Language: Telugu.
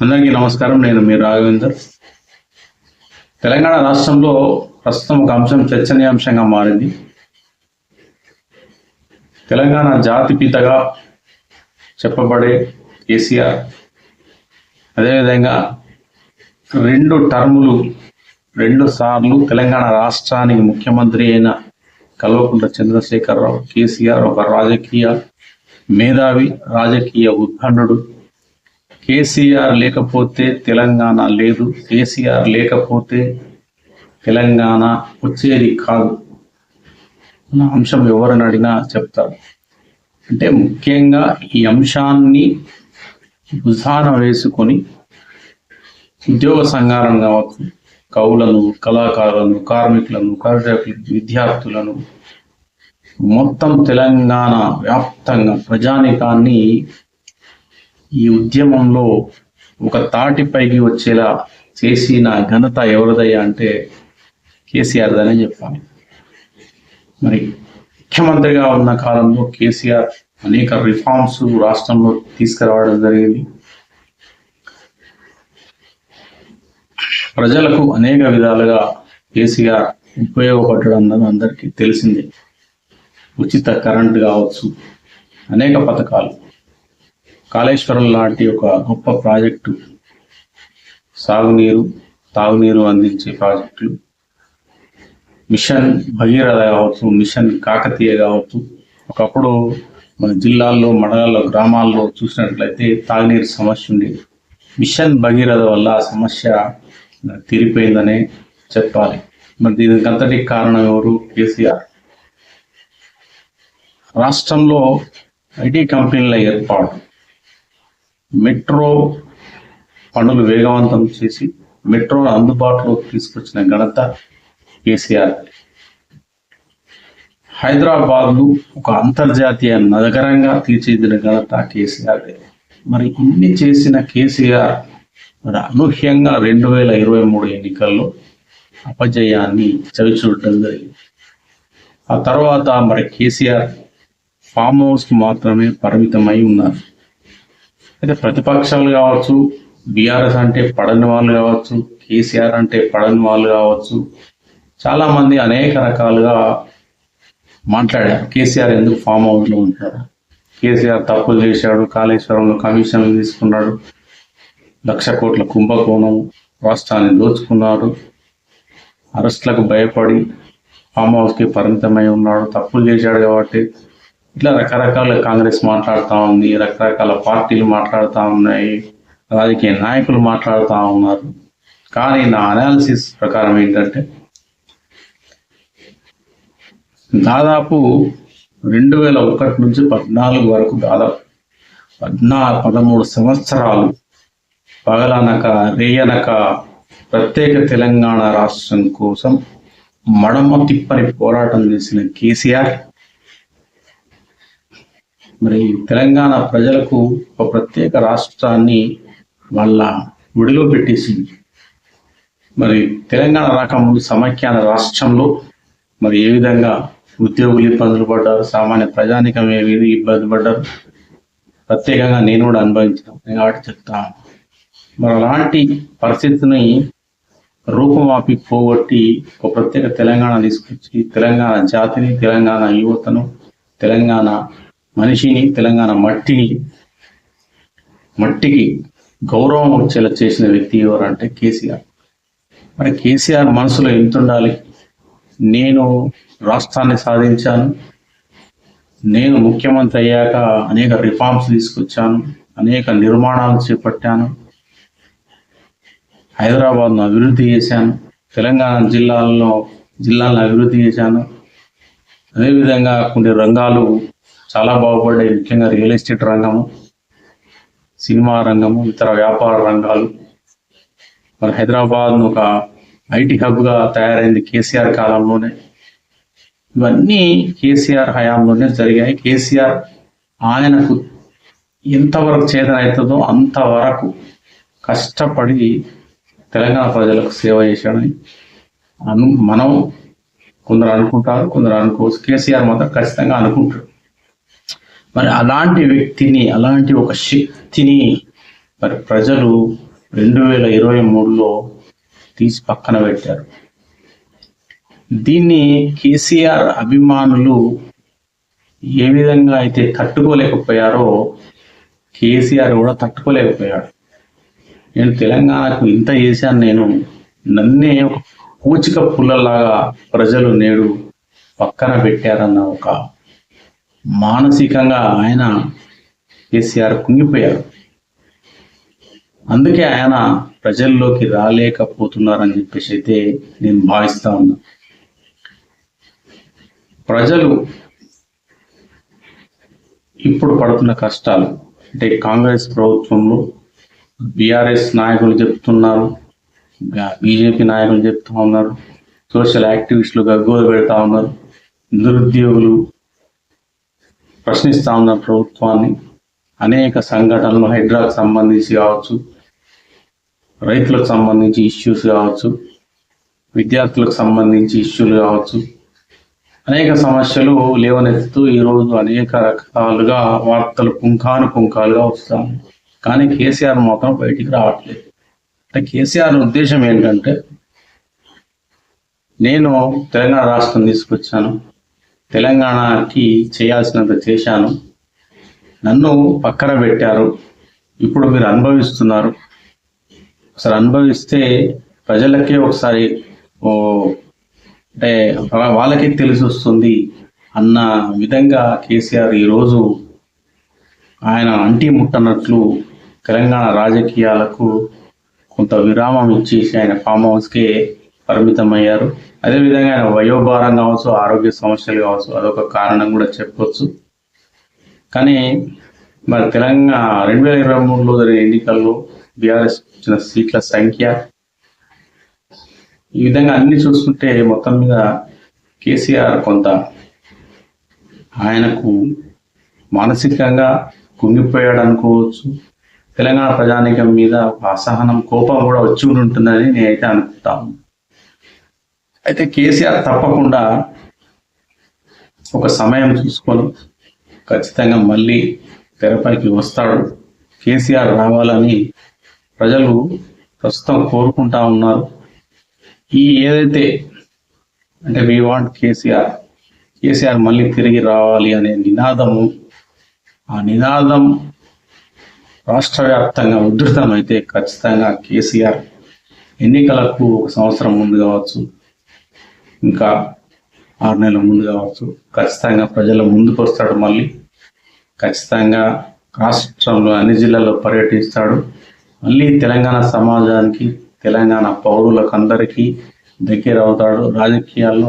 అందరికీ నమస్కారం. నేను మీ రాఘవేందర్. తెలంగాణ రాష్ట్రంలో ప్రస్తుతం ఒక అంశం చర్చనీయాంశంగా మారింది. తెలంగాణ జాతిపితగా చెప్పబడే కేసీఆర్ అదేవిధంగా 2 టర్ములు 2 సార్లు తెలంగాణ రాష్ట్రానికి ముఖ్యమంత్రి అయిన కల్వకుంట్ల చంద్రశేఖరరావు. కేసీఆర్ ఒక రాజకీయ మేధావి, రాజకీయ ఉద్దండుడు. కేసీఆర్ లేకపోతే తెలంగాణ లేదు, కేసీఆర్ లేకపోతే తెలంగాణ వచ్చేది కాదు అన్న అంశం ఎవరిని అడిగినా చెప్తారు. అంటే ముఖ్యంగా ఈ అంశాన్ని భుజాన వేసుకొని ఉద్యోగ సంఘాలను కావచ్చు, కవులను, కళాకారులను, కార్మికులను, విద్యార్థులను, మొత్తం తెలంగాణ వ్యాప్తంగా ప్రజానికాన్ని ఈ ఉద్యమంలో ఒక తాటిపైకి వచ్చేలా చేసిన ఘనత ఎవరిదయ్యా అంటే కేసీఆర్ దనే చెప్పాలి. మరి ముఖ్యమంత్రిగా ఉన్న కాలంలో కేసీఆర్ అనేక రిఫార్మ్స్ రాష్ట్రంలో తీసుకురావడం జరిగింది. ప్రజలకు అనేక విధాలుగా కేసీఆర్ ఉపయోగపడడం అన్నది అందరికీ తెలిసిందే. ఉచిత కరెంటు కావచ్చు, అనేక పథకాలు, కాళేశ్వరం లాంటి ఒక గొప్ప ప్రాజెక్టు, సాగునీరు, తాగునీరు అందించే ప్రాజెక్టులు, మిషన్ భగీరథ కావచ్చు, మిషన్ కాకతీయ కావచ్చు. ఒకప్పుడు మన జిల్లాల్లో, మండలాల్లో, గ్రామాల్లో చూసినట్లయితే తాగునీరు సమస్య ఉండేది. మిషన్ భగీరథ వల్ల ఆ సమస్య తీరిపోయిందనే చెప్పాలి. మరి దీనికి అంతటికి కారణం ఎవరు? కేసీఆర్. రాష్ట్రంలో ఐటీ కంపెనీల ఏర్పాటు, మెట్రో పనులు వేగవంతం చేసి మెట్రోను అందుబాటులోకి తీసుకొచ్చిన ఘనత కేసీఆర్. హైదరాబాద్ను ఒక అంతర్జాతీయ నగరంగా తీర్చిదిద్దిన ఘనత కేసీఆర్. మరి ఇన్ని చేసిన కేసీఆర్ మరి అనూహ్యంగా 2023 ఎన్నికల్లో అపజయాన్ని చవిచూడటం జరిగింది. ఆ తర్వాత మరి కేసీఆర్ ఫామ్ హౌస్కి మాత్రమే పరిమితమై ఉన్నారు. అయితే ప్రతిపక్షాలు కావచ్చు, బీఆర్ఎస్ అంటే పడని వాళ్ళు కావచ్చు, కేసీఆర్ అంటే పడని వాళ్ళు కావచ్చు, చాలామంది అనేక రకాలుగా మాట్లాడారు. కేసీఆర్ ఎందుకు ఫామ్ హౌస్లో ఉంటారు, కేసీఆర్ తప్పులు చేశాడు, కాళేశ్వరంలో కమిషన్లు తీసుకున్నాడు, 1,00,000 కోట్ల కుంభకోణం, రాష్ట్రాన్ని దోచుకున్నారు, అరెస్టులకు భయపడి ఫామ్ హౌస్కి పరిమితమై ఉన్నాడు, తప్పులు చేశాడు కాబట్టి. ఇట్లా రకరకాల కాంగ్రెస్ మాట్లాడుతూ ఉంది, రకరకాల పార్టీలు మాట్లాడుతూ ఉన్నాయి, రాజకీయ నాయకులు మాట్లాడుతూ ఉన్నారు. కానీ నా అనాలిసిస్ ప్రకారం ఏంటంటే దాదాపు 2001 నుంచి 14 వరకు దాదాపు 13 సంవత్సరాలు పగలనక రేయనక ప్రత్యేక తెలంగాణ రాష్ట్రం కోసం మడమ తిప్పని పోరాటం చేసిన కేసీఆర్ మరి తెలంగాణ ప్రజలకు ఒక ప్రత్యేక రాష్ట్రాన్ని వాళ్ళ ఒడిలో పెట్టేసింది. మరి తెలంగాణ రాకముందు సమైక్యాన రాష్ట్రంలో మరి ఏ విధంగా ఉద్యోగులు ఇబ్బందులు పడ్డారు, సామాన్య ప్రజానికం ఏ విధంగా ఇబ్బంది పడ్డారు, ప్రత్యేకంగా నేను కూడా అనుభవించాను కాబట్టి చెప్తాను. మరి అలాంటి పరిస్థితిని రూపమాపి పోగొట్టి ఒక ప్రత్యేక తెలంగాణ తీసుకొచ్చి తెలంగాణ జాతిని, తెలంగాణ యువతను, తెలంగాణ మనిషిని, తెలంగాణ మట్టికి గౌరవం వచ్చేలా చేసిన వ్యక్తి ఎవరంటే కేసీఆర్. మరి కేసీఆర్ మనసులో ఎంత ఉండాలి? నేను రాష్ట్రాన్ని సాధించాను, నేను ముఖ్యమంత్రి అయ్యాక అనేక రిఫార్మ్స్ తీసుకొచ్చాను, అనేక నిర్మాణాలు చేపట్టాను, హైదరాబాద్ను అభివృద్ధి చేశాను, తెలంగాణ జిల్లాలను అభివృద్ధి చేశాను, అదేవిధంగా కొన్ని రంగాలు చాలా బాగుపడ్డాయి, ముఖ్యంగా రియల్ ఎస్టేట్ రంగము, సినిమా రంగము, ఇతర వ్యాపార రంగాలు. మరి హైదరాబాద్ను ఒక ఐటీ హబ్గా తయారైంది కేసీఆర్ కాలంలోనే. ఇవన్నీ కేసీఆర్ హయాంలోనే జరిగాయి. కేసీఆర్ ఆయనకు ఎంతవరకు చేతన అవుతుందో అంతవరకు కష్టపడి తెలంగాణ ప్రజలకు సేవ చేశాడని మనం కొందరు అనుకుంటారు, కొందరు అనుకోవచ్చు. కేసీఆర్ మాత్రం ఖచ్చితంగా అనుకుంటాడు. మరి అలాంటి వ్యక్తిని, అలాంటి ఒక శక్తిని మరి ప్రజలు 2023లో తీసి పక్కన పెట్టారు. దీన్ని కేసీఆర్ అభిమానులు ఏ విధంగా అయితే తట్టుకోలేకపోయారో కేసీఆర్ కూడా తట్టుకోలేకపోయాడు. నేను తెలంగాణకు ఇంత చేశాను, నన్నే ఒక పూచిక పుల్లలాగా ప్రజలు నేడు పక్కన పెట్టారన్న ఒక మానసికంగా ఆయన కేసీఆర్ కుంగిపోయారు. అందుకే ఆయన ప్రజల్లోకి రాలేకపోతున్నారని చెప్పేసి అయితే నేను భావిస్తా ఉన్నా. ప్రజలు ఇప్పుడు పడుతున్న కష్టాలు అంటే కాంగ్రెస్ ప్రభుత్వంలో బీఆర్ఎస్ నాయకులు చెప్తున్నారు, బీజేపీ నాయకులు చెప్తా ఉన్నారు, సోషల్ యాక్టివిస్టులు గగ్గోలు పెడతా ఉన్నారు, నిరుద్యోగులు ప్రశ్నిస్తూ ఉన్నారు ప్రభుత్వాన్ని. అనేక సంఘటనలు హైడ్రాకు సంబంధించి కావచ్చు, రైతులకు సంబంధించి ఇష్యూస్ కావచ్చు, విద్యార్థులకు సంబంధించి ఇష్యూలు కావచ్చు, అనేక సమస్యలు లేవనెత్తుతూ ఈరోజు అనేక రకాలుగా వార్తలు పుంఖాలుగా వస్తాయి. కానీ కేసీఆర్ మాత్రం బయటికి రావట్లేదు. అంటే కేసీఆర్ ఉద్దేశం ఏంటంటే, నేను తెలంగాణ రాష్ట్రం తీసుకొచ్చాను, తెలంగాణకి చేయాల్సినంత చేశాను, నన్ను పక్కన పెట్టారు, ఇప్పుడు మీరు అనుభవిస్తున్నారు, అసలు అనుభవిస్తే ప్రజలకే ఒకసారి అంటే వాళ్ళకే తెలిసి వస్తుంది అన్న విధంగా కేసీఆర్ ఈరోజు ఆయన అంటి ముట్టనట్లు తెలంగాణ రాజకీయాలకు కొంత విరామం ఇచ్చేసి ఆయన ఫామ్ హౌస్కే పరిమితమయ్యారు. అదేవిధంగా ఆయన వయోభారం కావచ్చు, ఆరోగ్య సమస్యలు కావచ్చు, అదొక కారణం కూడా చెప్పవచ్చు. కానీ మరి తెలంగాణ 2023లో జరిగిన ఎన్నికల్లో బీఆర్ఎస్ వచ్చిన సీట్ల సంఖ్య, ఈ విధంగా అన్ని చూసుకుంటే మొత్తం మీద కేసీఆర్ కొంత ఆయనకు మానసికంగా కుంగిపోయాడు అనుకోవచ్చు. తెలంగాణ ప్రజానీకం మీద అసహనం, కోపం కూడా వచ్చి ఉంటుందని నేనైతే అనుకుంటాను. అయితే కేసీఆర్ తప్పకుండా ఒక సమయం చూసుకొని ఖచ్చితంగా మళ్ళీ తెరపైకి వస్తాడు. కేసీఆర్ రావాలని ప్రజలు ప్రస్తుతం కోరుకుంటా ఉన్నారు. ఈ ఏదైతే అంటే వి వాంట్ కేసీఆర్ మళ్ళీ తిరిగి రావాలి అనే నినాదము, ఆ నినాదం రాష్ట్ర వ్యాప్తంగా ఉధృతమైతే ఖచ్చితంగా కేసీఆర్ ఎన్నికలకు 1 సంవత్సరం ముందు కావచ్చు, ఇంకా 6 నెలల ముందు కావచ్చు, ఖచ్చితంగా ప్రజల ముందుకు వస్తాడు. మళ్ళీ ఖచ్చితంగా రాష్ట్రంలో అన్ని జిల్లాల్లో పర్యటిస్తాడు. మళ్ళీ తెలంగాణ సమాజానికి, తెలంగాణ పౌరులకు అందరికీ దగ్గర అవుతాడు. రాజకీయాల్లో